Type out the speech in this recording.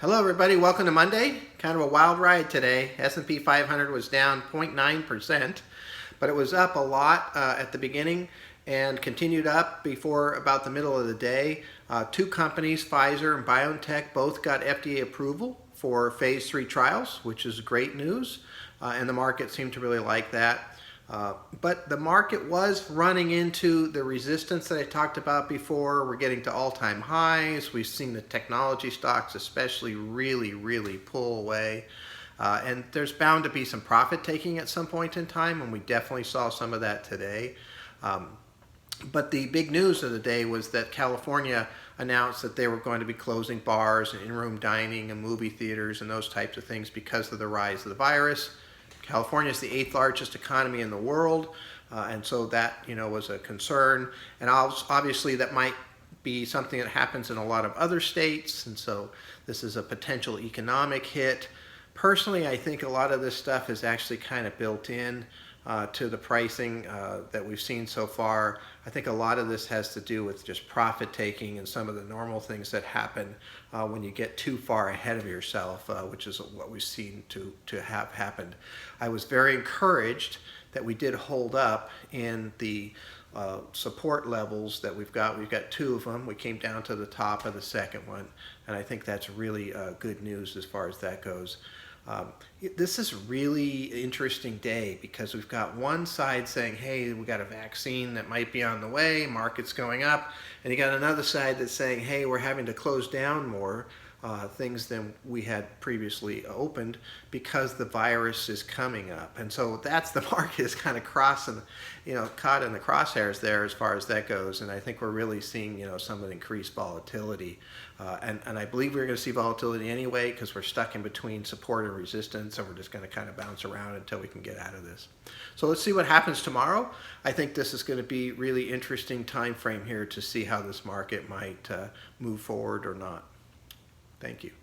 Hello everybody, welcome to Monday. Kind of a wild ride today. S&P 500 was down 0.9%, but it was up a lot at the beginning and continued up before about the middle of the day. Two companies, Pfizer and BioNTech, both got FDA approval for phase 3 trials, which is great news, and the market seemed to really like that. But the market was running into the resistance that I talked about before. We're getting to all-time highs. We've seen the technology stocks especially really pull away. And there's bound to be some profit taking at some point in time, and we definitely saw some of that today. But the big news of the day was that California announced that they were going to be closing bars and in-room dining and movie theaters and those types of things because of the rise of the virus. California is the 8th largest economy in the world, and so that was a concern. And obviously that might be something that happens in a lot of other states, and so this is a potential economic hit. Personally, I think a lot of this stuff is actually kind of built in to the pricing that we've seen so far. I think a lot of this has to do with just profit taking and some of the normal things that happen when you get too far ahead of yourself, which is what we've seen to have happened. I was very encouraged that we did hold up in the support levels that we've got. We've got two of them. We came down to the top of the second one, and I think that's really good news as far as that goes. This is a really interesting day because we've got one side saying, hey, we got a vaccine that might be on the way, market's going up, and you got another side that's saying, hey, we're having to close down more things than we had previously opened because the virus is coming up. And so that's the market is kind of caught in the crosshairs there as far as that goes. And I think we're really seeing some of the increased volatility. And I believe we're going to see volatility anyway because we're stuck in between support and resistance, and we're just going to kind of bounce around until we can get out of this. So let's see what happens tomorrow. I think this is going to be really interesting time frame here to see how this market might move forward or not. Thank you.